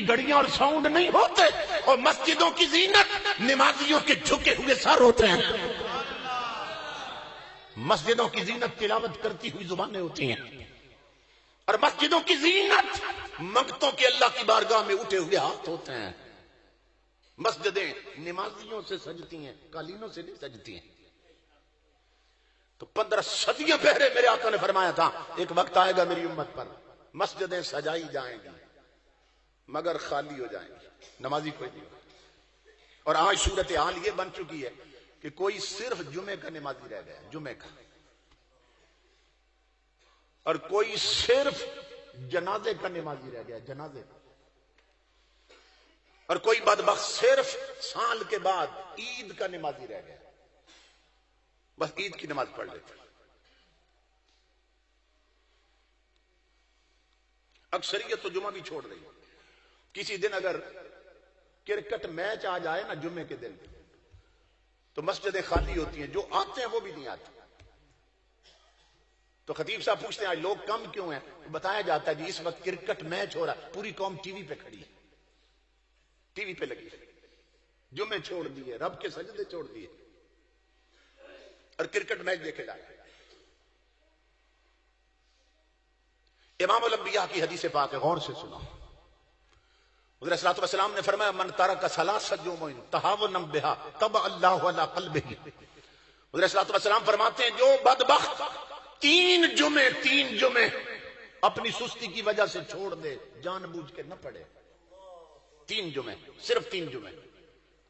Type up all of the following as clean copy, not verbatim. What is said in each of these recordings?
کی گھڑیاں اور ساؤنڈ نہیں ہوتے، اور مسجدوں کی زینت نمازیوں کے جھکے ہوئے سر ہوتے ہیں۔ مسجدوں کی زینت تلاوت کرتی ہوئی زبانیں ہوتی ہیں، اور مسجدوں کی زینت منگتوں کے اللہ کی بارگاہ میں اٹھے ہوئے ہاتھ ہوتے ہیں۔ مسجدیں نمازیوں سے سجتی ہیں، قالینوں سے نہیں سجتی ہیں۔ تو 15 صدیاں پہلے میرے آقا نے فرمایا تھا ایک وقت آئے گا میری امت پر مسجدیں سجائی جائیں گی مگر خالی ہو جائیں گی، نمازی کوئی نہیں ہوگا۔ اور آج صورتحال یہ بن چکی ہے کہ کوئی صرف جمعے کا نمازی رہ گیا، جمعے کا، اور کوئی صرف جنازے کا نمازی رہ گیا، جنازے کا، اور کوئی بدبخت صرف سال کے بعد عید کا نمازی رہ گیا، بس عید کی نماز پڑھ لیتے۔ اکثریت تو جمعہ بھی چھوڑ رہی ہے۔ کسی دن اگر کرکٹ میچ آ جائے نا جمعے کے دن تو مسجدیں خالی ہوتی ہیں، جو آتے ہیں وہ بھی نہیں آتے۔ تو خطیب صاحب پوچھتے ہیں آج لوگ کم کیوں ہیں؟ بتایا جاتا ہے جی اس وقت کرکٹ میچ ہو رہا ہے، پوری قوم ٹی وی پہ کھڑی ہے، ٹی وی پہ لگی ہے، جمعے چھوڑ دیے، رب کے سجدے چھوڑ دیے، اور کرکٹ میچ دیکھے جائے۔ امام الانبیاء کی حدیث پاک ہے، غور سے سنو۔ حضرت صلی اللہ علیہ وسلم نے فرمایا من ترک ثلاث جمع تہاونا بها طبع اللہ علی قلبہ۔ حضرت صلی اللہ علیہ وسلم فرماتے ہیں جو بدبخت تین جمعے اپنی سستی کی وجہ سے چھوڑ دے، جان بوجھ کے نہ پڑھے، 3 جمعے، صرف 3 جمعے،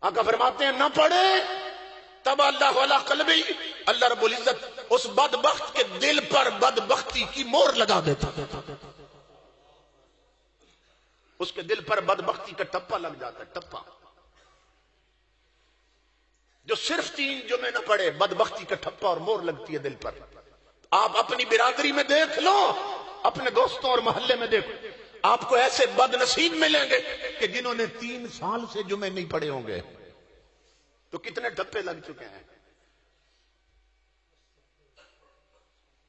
آقا فرماتے ہیں نہ پڑھے، تب اللہ علی قلبہ، اللہ رب العزت اس بدبخت کے دل پر بدبختی کی مہر لگا دیتا، اس کے دل پر بدبختی کا ٹپا لگ جاتا ہے، ٹپا۔ جو صرف 3 جمعے نہ پڑھے، بدبختی کا ٹھپا اور مہر لگتی ہے دل پر۔ آپ اپنی برادری میں دیکھ لو، اپنے دوستوں اور محلے میں دیکھو، آپ کو ایسے بد نصیب ملیں گے کہ جنہوں نے 3 سال سے جمعے نہیں پڑھے ہوں گے، تو کتنے ٹھپے لگ چکے ہیں۔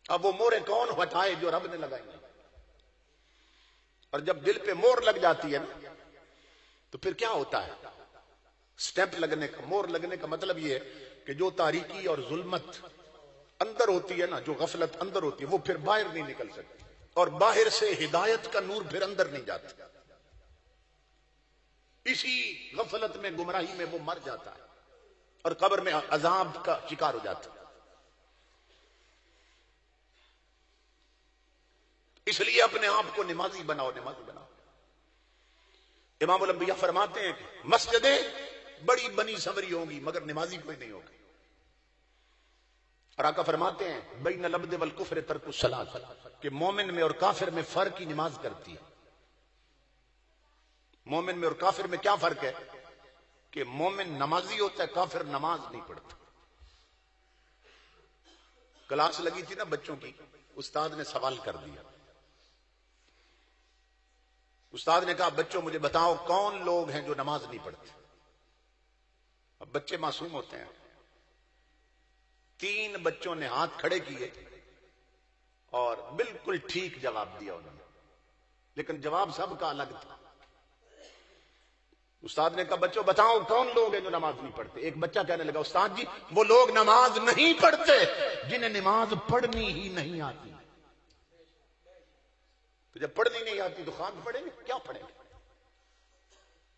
اب وہ مورے کون ہٹائے جو رب نے لگائی ہیں؟ اور جب دل پہ مور لگ جاتی ہے نا تو پھر کیا ہوتا ہے؟ سٹیمپ لگنے کا، مور لگنے کا مطلب یہ ہے کہ جو تاریکی اور ظلمت اندر ہوتی ہے نا، جو غفلت اندر ہوتی ہے، وہ پھر باہر نہیں نکل سکتی، اور باہر سے ہدایت کا نور پھر اندر نہیں جاتا۔ اسی غفلت میں، گمراہی میں وہ مر جاتا ہے اور قبر میں عذاب کا شکار ہو جاتا ہے۔ اس لیے اپنے آپ کو نمازی بناؤ، نمازی بناؤ۔ امام الانبیاء فرماتے ہیں کہ مسجدیں بڑی بنی سنوری ہوں گی مگر نمازی کوئی نہیں ہوگا۔ اور آقا فرماتے ہیں بین العبد والکفر ترک الصلاۃ، کہ مومن میں اور کافر میں فرق کی نماز کرتی ہے۔ مومن میں اور کافر میں کیا فرق ہے؟ کہ مومن نمازی ہوتا ہے، کافر نماز نہیں پڑھتا۔ کلاس لگی تھی نا بچوں کی، استاد نے سوال کر دیا۔ استاد نے کہا بچوں مجھے بتاؤ کون لوگ ہیں جو نماز نہیں پڑھتے؟ اب بچے معصوم ہوتے ہیں، 3 بچوں نے ہاتھ کھڑے کیے اور بالکل ٹھیک جواب دیا انہوں نے، لیکن جواب سب کا الگ تھا۔ استاد نے کہا بچوں بتاؤ کون لوگ ہیں جو نماز نہیں پڑھتے؟ ایک بچہ کہنے لگا استاد جی وہ لوگ نماز نہیں پڑھتے جنہیں نماز پڑھنی ہی نہیں آتی۔ تو جب پڑھنی نہیں آتی تو خان پڑھیں گے؟ کیا پڑھیں گے؟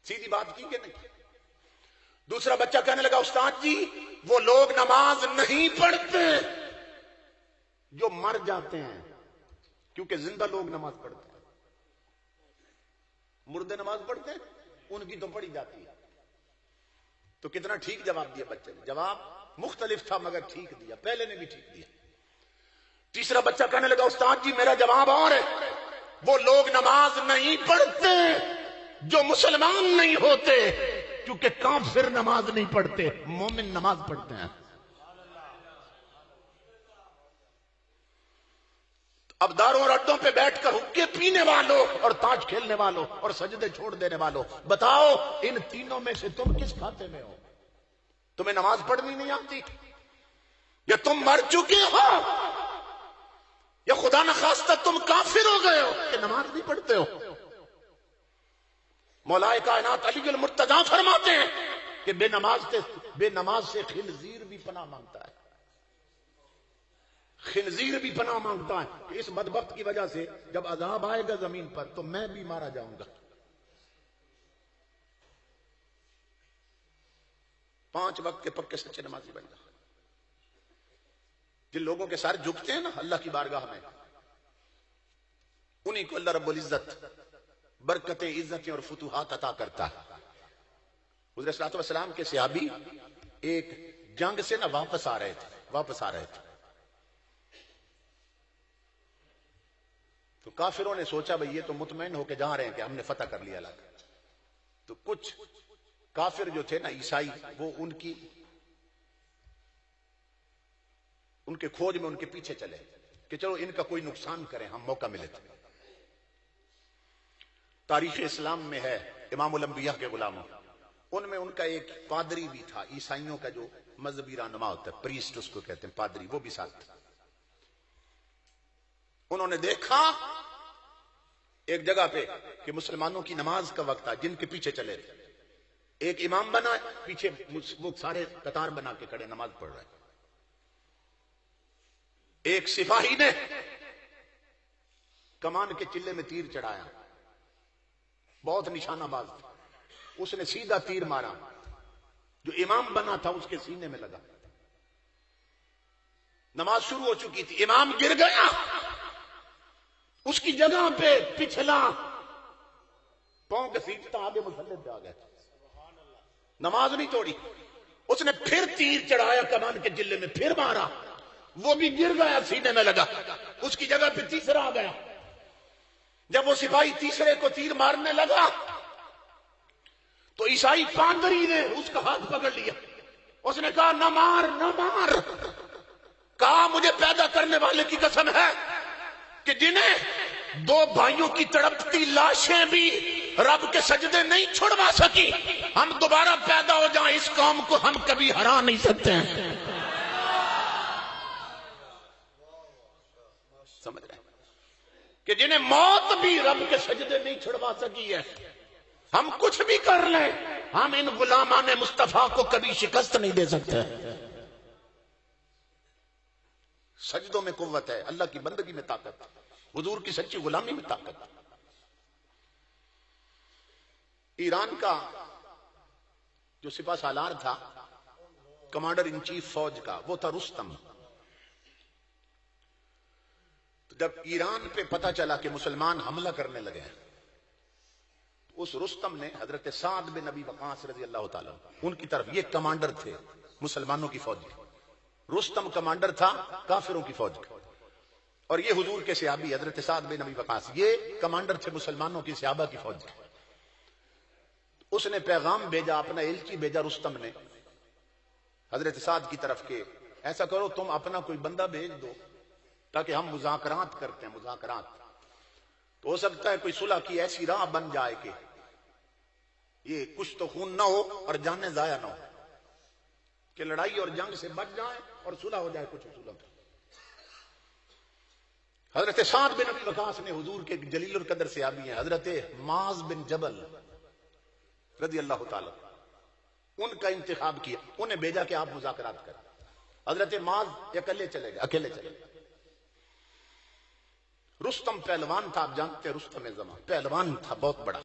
سیدھی بات کی کہ نہیں؟ دوسرا بچہ کہنے لگا استاد جی وہ لوگ نماز نہیں پڑھتے جو مر جاتے ہیں، کیونکہ زندہ لوگ نماز پڑھتے ہیں، مردے نماز پڑھتے ہیں، ان کی تو پڑھی جاتی ہے۔ تو کتنا ٹھیک جواب دیا بچے نے، جواب مختلف تھا مگر ٹھیک دیا، پہلے نے بھی ٹھیک دیا۔ تیسرا بچہ کہنے لگا استاد جی میرا جواب اور ہے، وہ لوگ نماز نہیں پڑھتے جو مسلمان نہیں ہوتے، کیونکہ کافر نماز نہیں پڑھتے، مومن نماز پڑھتے ہیں۔ اب داروں اور اڈوں پہ بیٹھ کر حقے پینے والوں اور تاش کھیلنے والوں اور سجدے چھوڑ دینے والوں، بتاؤ ان تینوں میں سے تم کس کھاتے میں ہو؟ تمہیں نماز پڑھنی نہیں آتی، یا تم مر چکے ہو، یا خدا نخواستہ تم کافر ہو گئے ہو کہ نماز نہیں پڑھتے ہو؟ مولا کائنات علی المرتضیٰ فرماتے ہیں کہ بے نماز سے خنزیر بھی پناہ مانگتا ہے، خنزیر بھی پناہ مانگتا ہے کہ اس بدبخت کی وجہ سے جب عذاب آئے گا زمین پر تو میں بھی مارا جاؤں گا۔ 5 وقت کے پکے سچے نمازی بن جا۔ جن لوگوں کے سر جھکتے ہیں نا اللہ کی بارگاہ میں، انہی کو اللہ رب العزت برکتیں، عزتیں اور فتوحات عطا کرتا ہے۔ حضرت صلی اللہ علیہ وسلم کے صحابی ایک جنگ سے نا واپس آ رہے تھے تو کافروں نے سوچا بھئی یہ تو مطمئن ہو کے جا رہے ہیں کہ ہم نے فتح کر لیا علاقہ، تو کچھ کافر جو تھے نا عیسائی، وہ ان کے کھوج میں ان کے پیچھے چلے کہ چلو ان کا کوئی نقصان کریں، ہم موقع ملے تھے۔ تاریخ اسلام میں ہے امام الانبیاء کے غلاموں، ان میں ان کا ایک پادری بھی تھا، عیسائیوں کا جو مذہبی رہنما ہوتا ہے، پریسٹ اس کو کہتے ہیں، پادری، وہ بھی ساتھ تھا۔ انہوں نے دیکھا ایک جگہ پہ کہ مسلمانوں کی نماز کا وقت ہے، جن کے پیچھے چلے تھے، ایک امام بنا، پیچھے وہ سارے قطار بنا کے کھڑے نماز پڑھ رہے ہیں۔ ایک سپاہی نے کمان کے چلے میں تیر چڑھایا، بہت نشانہ باز تھا، اس نے سیدھا تیر مارا، جو امام بنا تھا اس کے سینے میں لگا۔ نماز شروع ہو چکی تھی، امام گر گیا، اس کی جگہ پہ پچھلا پاؤں گھسیٹتا آگے مصلی پہ آ گیا، نماز نہیں توڑی۔ اس نے پھر تیر چڑھایا کمان کے جلے میں، پھر مارا، وہ بھی گر گیا، سینے میں لگا، اس کی جگہ پہ تیسرا آ گیا۔ جب وہ سپاہی تیسرے کو تیر مارنے لگا تو عیسائی پادری نے اس کا ہاتھ پکڑ لیا، اس نے کہا نہ مار نہ مار، کہا مجھے پیدا کرنے والے کی قسم ہے کہ جنہیں 2 بھائیوں کی تڑپتی لاشیں بھی رب کے سجدے نہیں چھڑوا سکی، ہم دوبارہ پیدا ہو جائیں اس قوم کو ہم کبھی ہرا نہیں سکتے ہیں۔ سمجھ رہے ہیں کہ جنہیں موت بھی رب کے سجدے نہیں چھڑوا سکی ہے، ہم کچھ بھی کر لیں ہم ان غلامان مصطفیٰ کو کبھی شکست نہیں دے سکتے۔ سجدوں میں قوت ہے، اللہ کی بندگی میں طاقت، حضور کی سچی غلامی میں طاقت۔ ایران کا جو سپہ سالار تھا، کمانڈر ان چیف فوج کا، وہ تھا رستم۔ تو جب ایران پہ پتہ چلا کہ مسلمان حملہ کرنے لگے ہیں، اس رستم نے حضرت سعد بن ابی وقاص رضی اللہ تعالیٰ ان کی طرف، یہ کمانڈر تھے مسلمانوں کی فوج کے، رستم کمانڈر تھا کافروں کی فوج کا، اور یہ حضور کے صحابی حضرت سعد بن ابی وقاص یہ کمانڈر تھے مسلمانوں کی صحابہ کی فوج کے۔ اس نے پیغام بھیجا، اپنا ایلچی بھیجا رستم نے حضرت سعد کی طرف کہ ایسا کرو تم اپنا کوئی بندہ بھیج دو تاکہ ہم مذاکرات کرتے ہیں، مذاکرات، تو ہو سکتا ہے کوئی صلح کی ایسی راہ بن جائے کہ یہ کچھ تو خون نہ ہو اور جانیں ضائع نہ ہو، کہ لڑائی اور جنگ سے بچ جائیں اور صلح ہو جائے کچھ اصولوں پہ۔ حضرت سعد بن ابی وقاص نے حضور کے جلیل القدر صحابی ہیں حضرت معاذ بن جبل رضی اللہ تعالی، ان کا انتخاب کیا، انہیں بھیجا کہ آپ مذاکرات کریں۔ حضرت معاذ اکیلے چلے گئے۔ رستم پہلوان تھا، آپ جانتے ہیں رستم زمان پہلوان تھا بہت بڑا۔